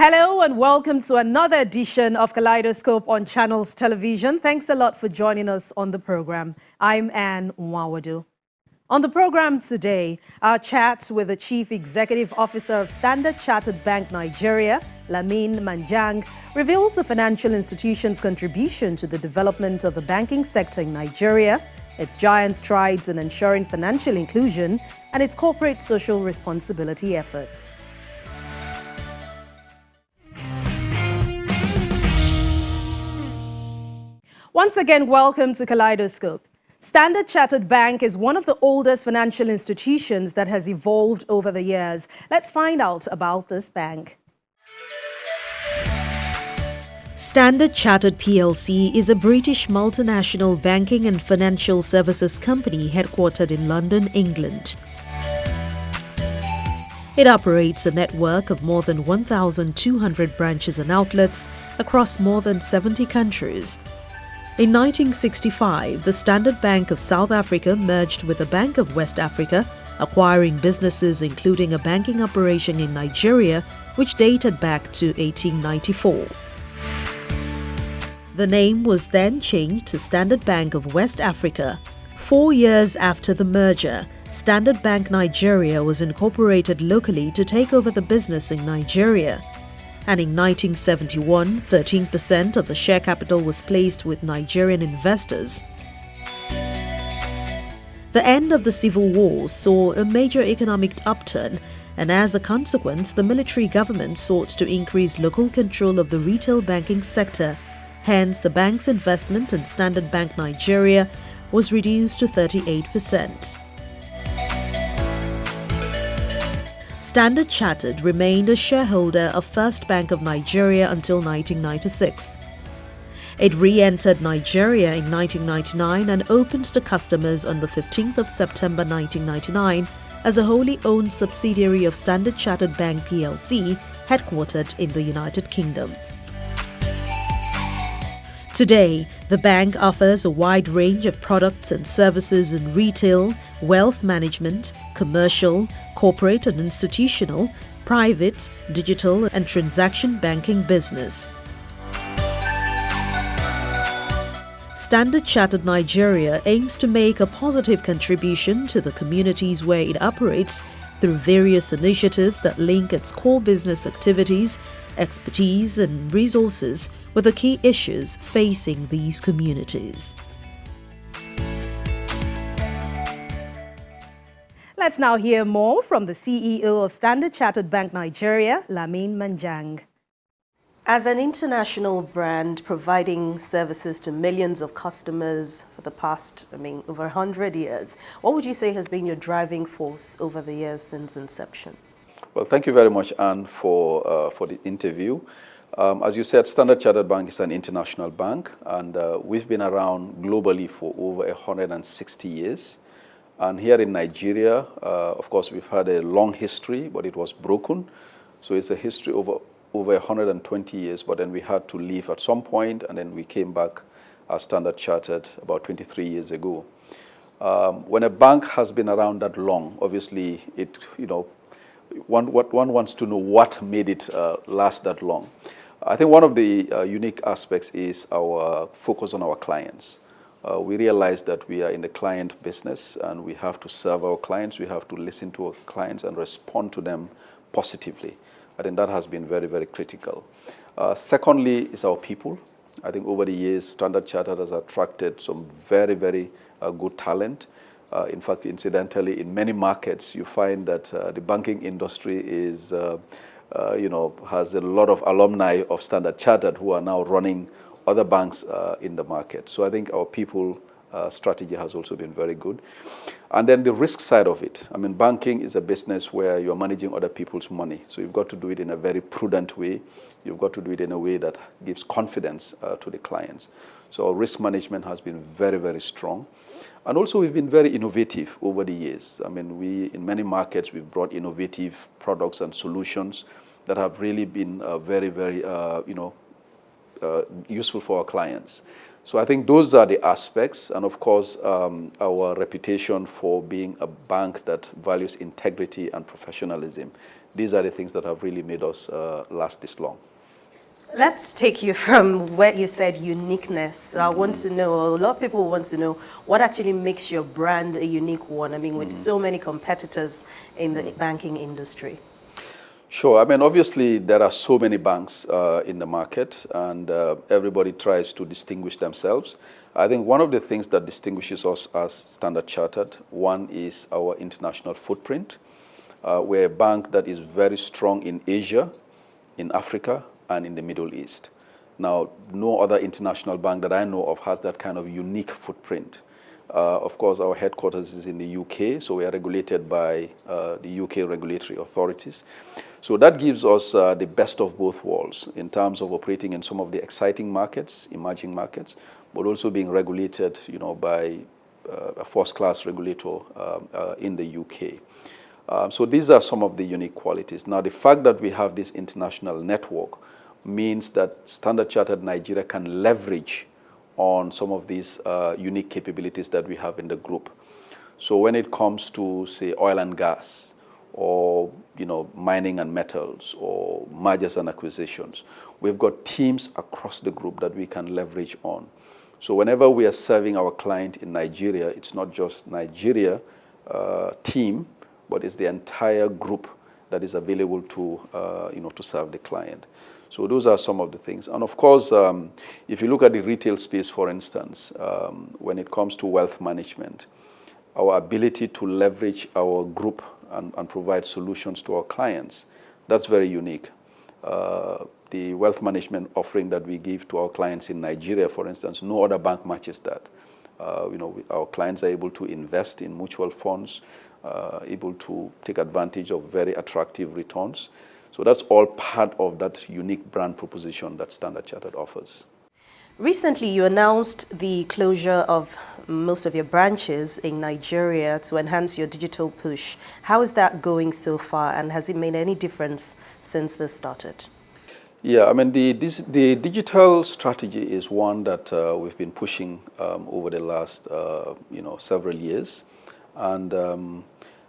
Hello and welcome to another edition of Kaleidoscope on Channels Television. Thanks a lot for joining us on the program. I'm Anne Nwawadu. On the program today, our chat with the Chief Executive Officer of Standard Chartered Bank Nigeria, Lamin Manjang, reveals the financial institution's contribution to the development of the banking sector in Nigeria, its giant strides in ensuring financial inclusion, and its corporate social responsibility efforts. Once again, welcome to Kaleidoscope. Standard Chartered Bank is one of the oldest financial institutions that has evolved over the years. Let's find out about this bank. Standard Chartered plc is a British multinational banking and financial services company headquartered in London, England. It operates a network of more than 1,200 branches and outlets across more than 70 countries. In 1965, the Standard Bank of South Africa merged with the Bank of West Africa, acquiring businesses including a banking operation in Nigeria, which dated back to 1894. The name was then changed to Standard Bank of West Africa. 4 years after the merger, Standard Bank Nigeria was incorporated locally to take over the business in Nigeria. And in 1971, 13% of the share capital was placed with Nigerian investors. The end of the Civil War saw a major economic upturn, and as a consequence, the military government sought to increase local control of the retail banking sector. Hence, the bank's investment in Standard Bank Nigeria was reduced to 38%. Standard Chartered remained a shareholder of First Bank of Nigeria until 1996. It re-entered Nigeria in 1999 and opened to customers on the 15th of September 1999 as a wholly owned subsidiary of Standard Chartered Bank plc, headquartered in the United Kingdom. Today, the bank offers a wide range of products and services in retail, wealth management, commercial, corporate and institutional, private, digital and transaction banking business. Standard Chartered Nigeria aims to make a positive contribution to the communities where it operates through various initiatives that link its core business activities, expertise and resources with the key issues facing these communities. Let's now hear more from the CEO of Standard Chartered Bank Nigeria, Lamin Manjang. As an international brand providing services to millions of customers for the past, over 100 years, what would you say has been your driving force over the years since inception? Well, thank you very much, Anne, for the interview. As you said, Standard Chartered Bank is an international bank, and we've been around globally for over 160 years. And here in Nigeria, of course, we've had a long history, but it was broken. So it's a history over 120 years, but then we had to leave at some point, and then we came back as Standard Chartered about 23 years ago. When a bank has been around that long, obviously, one wants to know what made it last that long. I think one of the unique aspects is our focus on our clients. We realize that we are in the client business and we have to serve our clients, we have to listen to our clients and respond to them positively. I think that has been very, very critical. Secondly is our people. I think over the years, Standard Chartered has attracted some very, very good talent. In fact, incidentally, in many markets, you find that the banking industry is, has a lot of alumni of Standard Chartered who are now running other banks in the market. So I think our people strategy has also been very good. And then the risk side of it. Banking is a business where you're managing other people's money. So you've got to do it in a very prudent way. You've got to do it in a way that gives confidence to the clients. So our risk management has been very, very strong. And also we've been very innovative over the years. In many markets, we've brought innovative products and solutions that have really been very, very, useful for our clients. So I think those are the aspects, and of course, our reputation for being a bank that values integrity and professionalism. these are the things that have really made us last this long. Let's take you from where you said uniqueness. I want to know, a lot of people want to know, what actually makes your brand a unique one? I mean, with so many competitors in the banking industry. Sure. I mean, obviously, there are so many banks in the market, and everybody tries to distinguish themselves. I think one of the things that distinguishes us as Standard Chartered, one is our international footprint. We're a bank that is very strong in Asia, in Africa, and in the Middle East. Now, no other international bank that I know of has that kind of unique footprint. Of course, our headquarters is in the UK, so we are regulated by the UK regulatory authorities. So that gives us the best of both worlds in terms of operating in some of the exciting markets, emerging markets, but also being regulated, by a first-class regulator in the UK. So these are some of the unique qualities. Now, the fact that we have this international network means that Standard Chartered Nigeria can leverage on some of these unique capabilities that we have in the group. So when it comes to, say, oil and gas, or mining and metals, or mergers and acquisitions, we've got teams across the group that we can leverage on. So whenever we are serving our client in Nigeria, it's not just Nigeria team, but it's the entire group that is available to to serve the client. So those are some of the things. And of course, if you look at the retail space, for instance, when it comes to wealth management, our ability to leverage our group and provide solutions to our clients, that's very unique. The wealth management offering that we give to our clients in Nigeria, for instance, no other bank matches that. Our clients are able to invest in mutual funds, able to take advantage of very attractive returns. So that's all part of that unique brand proposition that Standard Chartered offers. Recently, you announced the closure of most of your branches in Nigeria to enhance your digital push. How is that going so far, and has it made any difference since this started? Yeah, I mean, the digital strategy is one that we've been pushing over the last, several years. And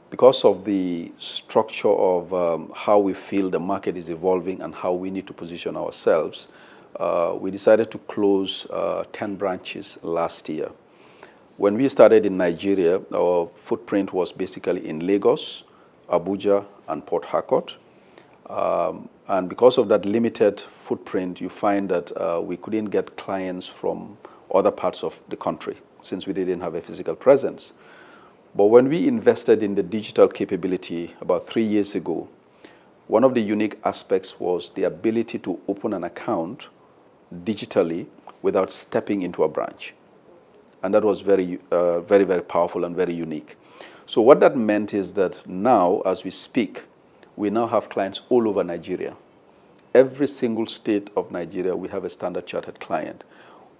because of the structure of how we feel the market is evolving and how we need to position ourselves, we decided to close 10 branches last year. When we started in Nigeria, our footprint was basically in Lagos, Abuja, and Port Harcourt. And because of that limited footprint, you find that we couldn't get clients from other parts of the country since we didn't have a physical presence. But when we invested in the digital capability about 3 years ago, one of the unique aspects was the ability to open an account digitally without stepping into a branch. And that was very, very powerful and very unique. So what that meant is that now, as we speak, we now have clients all over Nigeria. Every single state of Nigeria, we have a Standard Chartered client.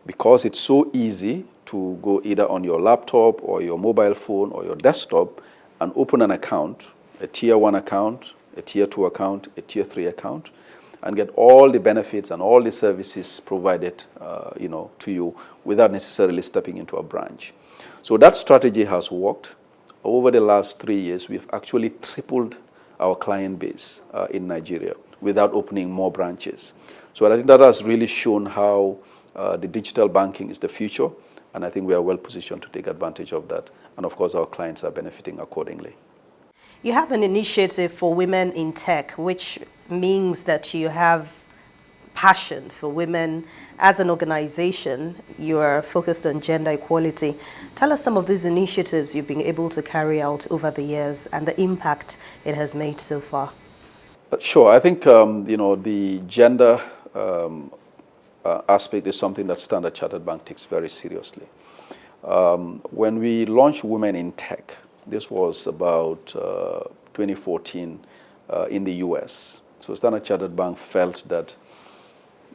Because it's so easy to go either on your laptop or your mobile phone or your desktop and open an account, a tier 1 account, a tier 2 account, a tier 3 account, and get all the benefits and all the services provided to you without necessarily stepping into a branch. So that strategy has worked. Over the last 3 years, we've actually tripled our client base in Nigeria without opening more branches. So I think that has really shown how the digital banking is the future, and I think we are well positioned to take advantage of that. And of course, our clients are benefiting accordingly. You have an initiative for women in tech, which means that you have passion for women. As an organization, you are focused on gender equality. Tell us some of these initiatives you've been able to carry out over the years and the impact it has made so far. Sure. I think, the gender aspect is something that Standard Chartered Bank takes very seriously. When we launched Women in Tech, this was about 2014 in the US. So Standard Chartered Bank felt that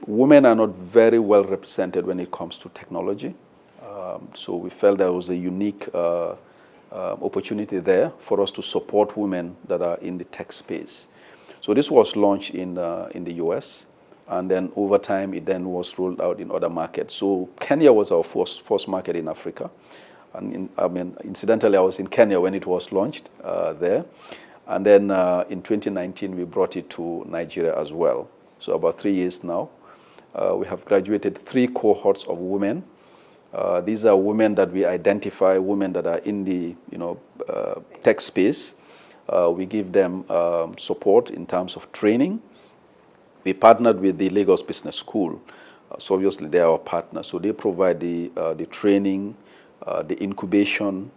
women are not very well represented when it comes to technology. So we felt there was a unique opportunity there for us to support women that are in the tech space. So this was launched in the US, and then over time it then was rolled out in other markets. So Kenya was our first market in Africa. And incidentally, I was in Kenya when it was launched there. And then in 2019, we brought it to Nigeria as well. So about 3 years now. We have graduated 3 cohorts of women. These are women that we identify, women that are in the tech space. We give them support in terms of training. We partnered with the Lagos Business School. So obviously they are our partners. So they provide the training, the incubation,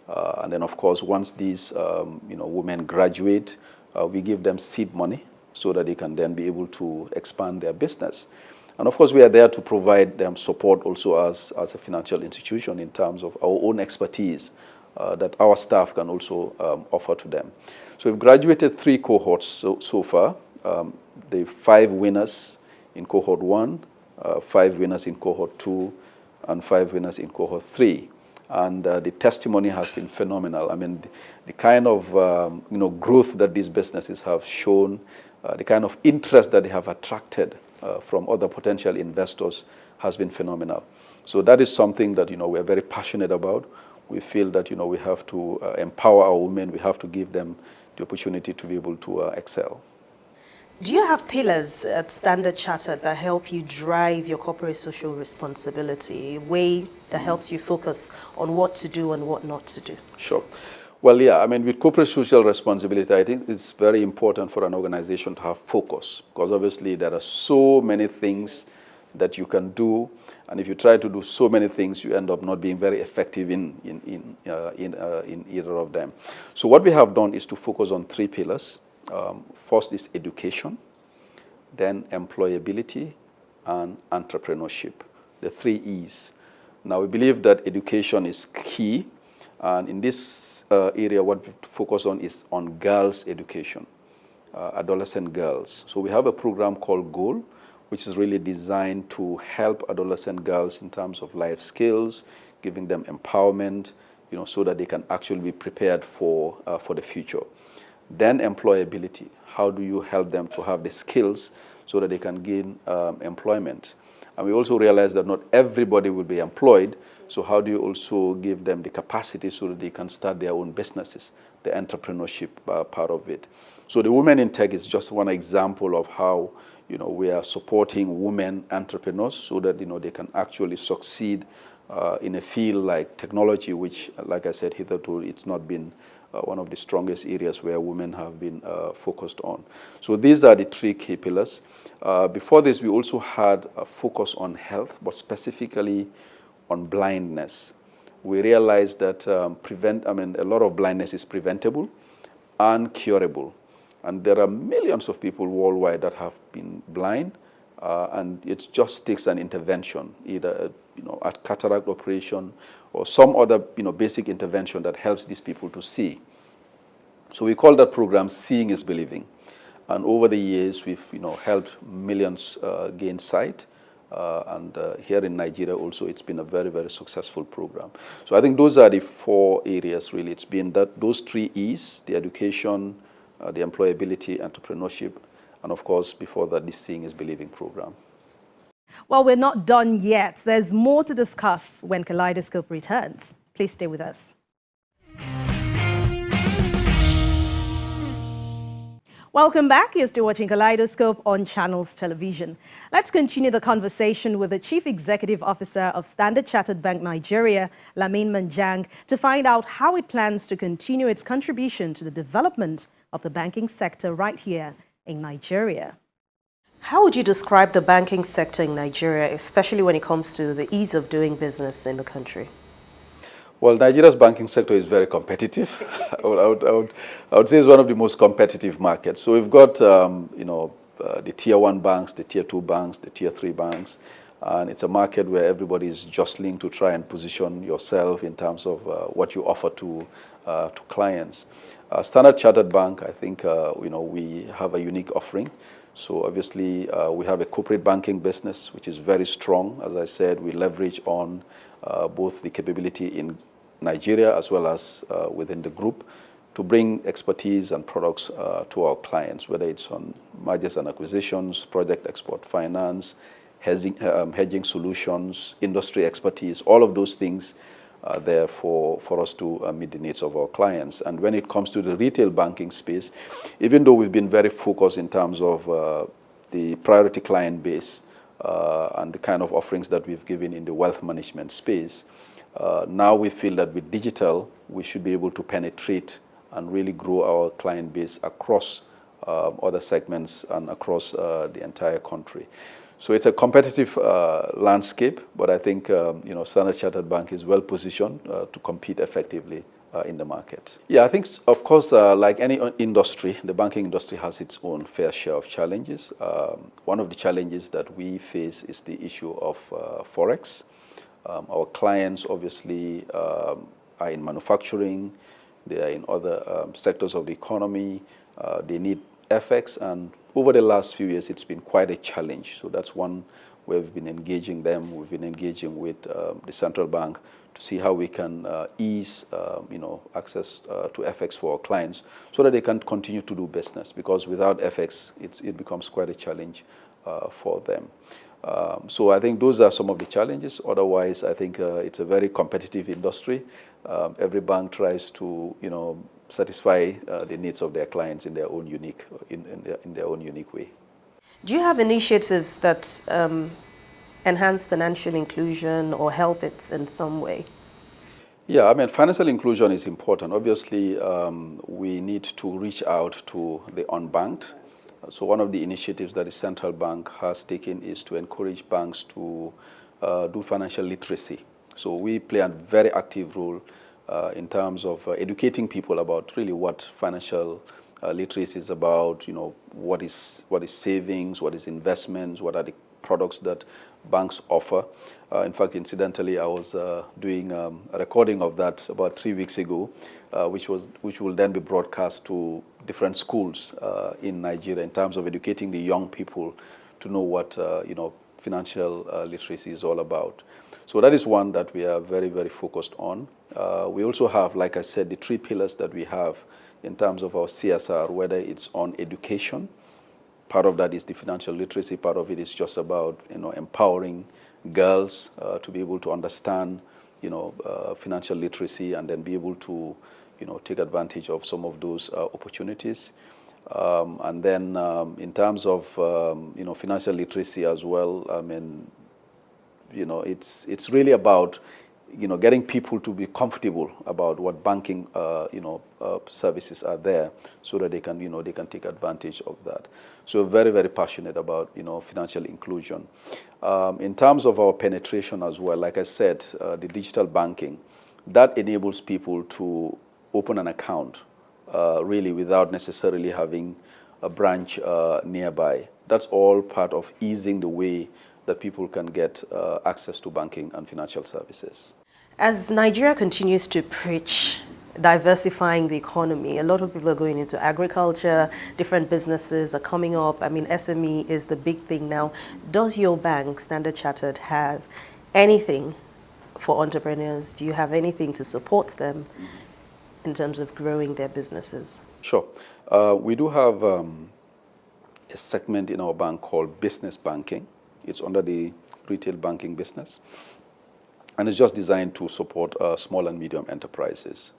and then of course once these women graduate, we give them seed money so that they can then be able to expand their business. And of course we are there to provide them support also as a financial institution in terms of our own expertise that our staff can also offer to them. So we've graduated 3 cohorts so far. The 5 winners in cohort 1, 5 winners in cohort 2, and 5 winners in cohort 3. And the testimony has been phenomenal. I mean, the kind of growth that these businesses have shown, the kind of interest that they have attracted from other potential investors has been phenomenal. So that is something that we're very passionate about. We feel that we have to empower our women. We have to give them the opportunity to be able to excel. Do you have pillars at Standard Chartered that help you drive your corporate social responsibility, a way that helps you focus on what to do and what not to do? Sure. Well, yeah, I mean, with corporate social responsibility, I think it's very important for an organization to have focus, because obviously there are so many things that you can do, and if you try to do so many things, you end up not being very effective in either of them. So what we have done is to focus on 3 pillars. First is education, then employability, and entrepreneurship, the 3 E's. Now, we believe that education is key, and in this area, what we focus on is on girls' education, adolescent girls. So we have a program called GOAL, which is really designed to help adolescent girls in terms of life skills, giving them empowerment, so that they can actually be prepared for the future. Then employability. How do you help them to have the skills so that they can gain employment? And we also realize that not everybody will be employed, so how do you also give them the capacity so that they can start their own businesses, the entrepreneurship part of it. So the Women in Tech is just one example of how we are supporting women entrepreneurs so that they can actually succeed in a field like technology, which, like I said, hitherto it's not been one of the strongest areas where women have been focused on. So these are the 3 key pillars. Before this, we also had a focus on health, but specifically on blindness. We realized that a lot of blindness is preventable and curable. And there are millions of people worldwide that have been blind, and it just takes an intervention, either a cataract operation or some other basic intervention that helps these people to see. So we call that program Seeing is Believing. And over the years, we've helped millions gain sight. And here in Nigeria also, it's been a very, very successful program. So I think those are the 4 areas really. It's been those 3 E's, the education, the employability, entrepreneurship, and of course, before that, the Seeing is Believing program. Well, we're not done yet. There's more to discuss when Kaleidoscope returns. Please stay with us. Welcome back. You're still watching Kaleidoscope on Channels Television. Let's continue the conversation with the Chief Executive Officer of Standard Chartered Bank Nigeria, Lamin Manjang, to find out how it plans to continue its contribution to the development of the banking sector right here in Nigeria. How would you describe the banking sector in Nigeria, especially when it comes to the ease of doing business in the country? Well, Nigeria's banking sector is very competitive. I would say it's one of the most competitive markets. So we've got, the tier 1 banks, the tier 2 banks, the tier 3 banks, and it's a market where everybody is jostling to try and position yourself in terms of what you offer to clients. Standard Chartered Bank, I think, we have a unique offering. So obviously, we have a corporate banking business, which is very strong. As I said, we leverage on both the capability in Nigeria as well as within the group to bring expertise and products to our clients, whether it's on mergers and acquisitions, project export finance, hedging solutions, industry expertise. All of those things there for us to meet the needs of our clients. And when it comes to the retail banking space, even though we've been very focused in terms of the priority client base and the kind of offerings that we've given in the wealth management space, now we feel that with digital, we should be able to penetrate and really grow our client base across other segments and across the entire country. So it's a competitive landscape, but I think Standard Chartered Bank is well positioned to compete effectively in the market. Yeah, I think, of course, like any industry, the banking industry has its own fair share of challenges. One of the challenges that we face is the issue of Forex. Our clients obviously are in manufacturing, they are in other sectors of the economy, they need FX, and over the last few years it's been quite a challenge. So that's one where we've been engaging them, we've been engaging with the central bank to see how we can ease access to FX for our clients so that they can continue to do business, because without FX it becomes quite a challenge for them. So I think those are some of the challenges. Otherwise, I think it's a very competitive industry. Every bank tries to, satisfy the needs of their clients in their own unique way. Do you have initiatives that enhance financial inclusion or help it in some way? Yeah, I mean, financial inclusion is important. Obviously, we need to reach out to the unbanked. So one of the initiatives that the central bank has taken is to encourage banks to do financial literacy. So we play a very active role in terms of educating people about really what financial literacy is about, what is savings, what is investments, what are the products that banks offer. In fact, incidentally, I was doing a recording of that about 3 weeks ago, which will then be broadcast to different schools in Nigeria in terms of educating the young people to know what financial literacy is all about. So that is one that we are very, very focused on. We also have, like I said, the 3 pillars that we have in terms of our CSR, whether it's on education. Part of that is the financial literacy. Part of it is just about empowering girls to be able to understand financial literacy and then be able to take advantage of some of those opportunities. And then in terms of financial literacy as well, I mean, it's really about getting people to be comfortable about what banking services are there, so that they can take advantage of that. So very, very passionate about financial inclusion. In terms of our penetration as well, like I said, the digital banking that enables people to open an account really without necessarily having a branch nearby. That's all part of easing the way that people can get access to banking and financial services. As Nigeria continues to preach diversifying the economy, a lot of people are going into agriculture, different businesses are coming up. I mean, SME is the big thing now. Does your bank, Standard Chartered, have anything for entrepreneurs? Do you have anything to support them in terms of growing their businesses? Sure. We do have a segment in our bank called business banking. It's under the retail banking business. And it's just designed to support small and medium enterprises.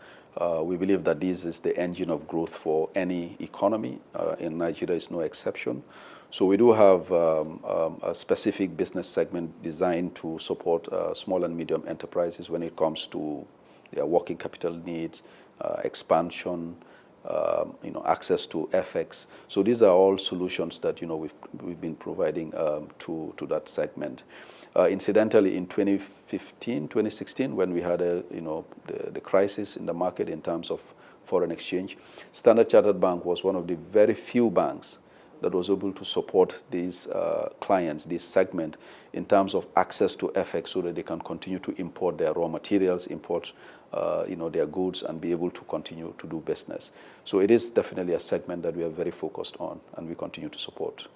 We believe that this is the engine of growth for any economy. In Nigeria is no exception. So we do have a specific business segment designed to support small and medium enterprises when it comes to their working capital needs, expansion, access to FX. So these are all solutions that we've been providing to that segment. Incidentally, in 2015, 2016, when we had the crisis in the market in terms of foreign exchange, Standard Chartered Bank was one of the very few banks that was able to support these clients, this segment, in terms of access to FX, so that they can continue to import their raw materials, import their goods, and be able to continue to do business. So it is definitely a segment that we are very focused on and we continue to support.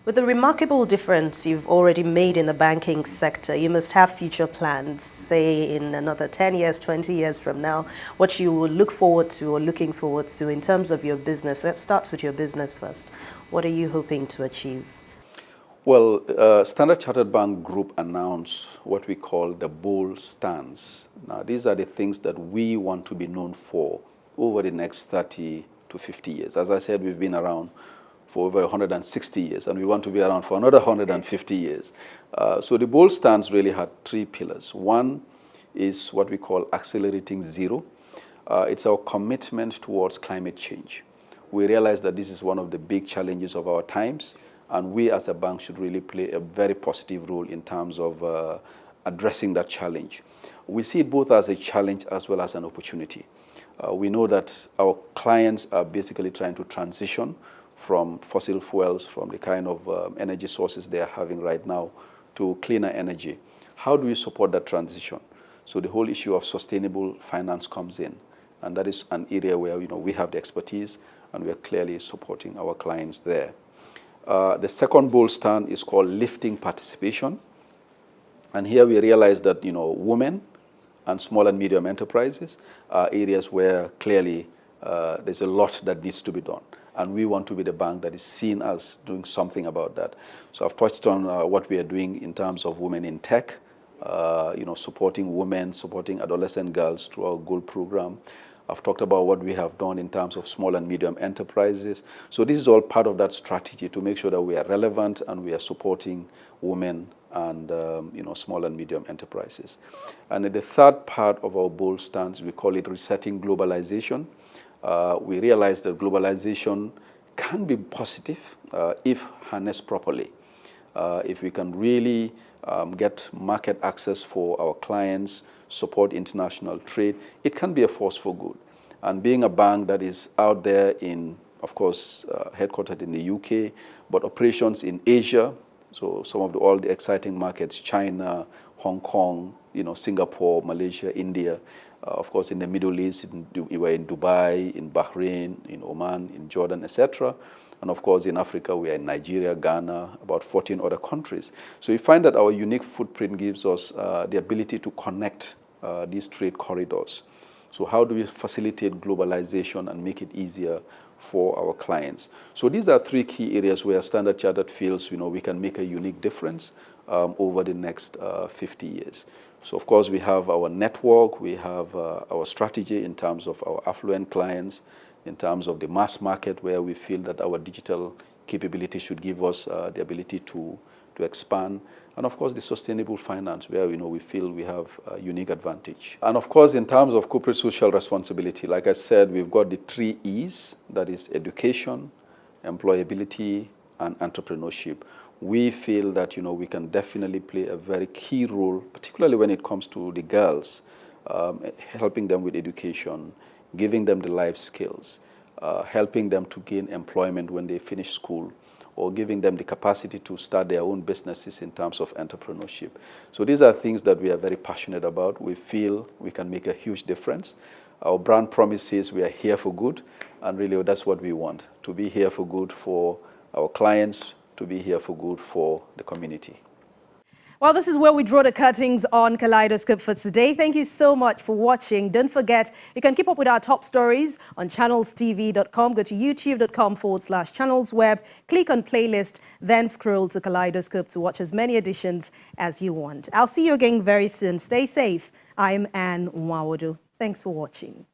With the remarkable difference you've already made in the banking sector, you must have future plans, say in another 10 years, 20 years from now, what you will look forward to or looking forward to in terms of your business. Let's start with your business first. What are you hoping to achieve? Well, Standard Chartered Bank Group announced what we call the bold stance. Now, these are the things that we want to be known for over the next 30 to 50 years. As I said, we've been around for over 160 years, and we want to be around for another 150 years. So the bold stance really had three pillars. One is what we call accelerating zero. It's our commitment towards climate change. We realize that this is one of the big challenges of our times, and we as a bank should really play a very positive role in terms of addressing that challenge. We see it both as a challenge as well as an opportunity. We know that our clients are basically trying to transition from fossil fuels, from the kind of energy sources they are having right now, to cleaner energy. How do we support that transition? So the whole issue of sustainable finance comes in, and that is an area where we have the expertise, and we are clearly supporting our clients there. The second bold stand is called lifting participation, and here we realize that women and small and medium enterprises are areas where clearly there's a lot that needs to be done, and we want to be the bank that is seen as doing something about that. So I've touched on what we are doing in terms of women in tech, supporting women, supporting adolescent girls through our Gold program. I've talked about what we have done in terms of small and medium enterprises. So this is all part of that strategy to make sure that we are relevant and we are supporting women and small and medium enterprises. And the third part of our bold stance, we call it resetting globalization. We realize that globalization can be positive if harnessed properly. If we can really get market access for our clients, support international trade, it can be a force for good. And being a bank that is out there in, of course, headquartered in the UK, but operations in Asia, so some of all the exciting markets, China, Hong Kong, Singapore, Malaysia, India, of course in the Middle East, we were in Dubai, in Bahrain, in Oman, in Jordan, etc. And of course, in Africa, we are in Nigeria, Ghana, about 14 other countries. So we find that our unique footprint gives us the ability to connect these trade corridors. So how do we facilitate globalization and make it easier for our clients? So these are three key areas where Standard Chartered feels we can make a unique difference over the next 50 years. So of course, we have our network, we have our strategy in terms of our affluent clients, in terms of the mass market, where we feel that our digital capability should give us the ability to expand. And of course, the sustainable finance, where we feel we have a unique advantage. And of course, in terms of corporate social responsibility, like I said, we've got the 3 E's, that is education, employability, and entrepreneurship. We feel that we can definitely play a very key role, particularly when it comes to the girls, helping them with education, giving them the life skills, helping them to gain employment when they finish school, or giving them the capacity to start their own businesses in terms of entrepreneurship. So these are things that we are very passionate about. We feel we can make a huge difference. Our brand promise says we are here for good, and really that's what we want, to be here for good for our clients, to be here for good for the community. Well, this is where we draw the curtains on Kaleidoscope for today. Thank you so much for watching. Don't forget, you can keep up with our top stories on channelstv.com. Go to youtube.com/channelsweb, click on playlist, then scroll to Kaleidoscope to watch as many editions as you want. I'll see you again very soon. Stay safe. I'm Anne Nwawodu. Thanks for watching.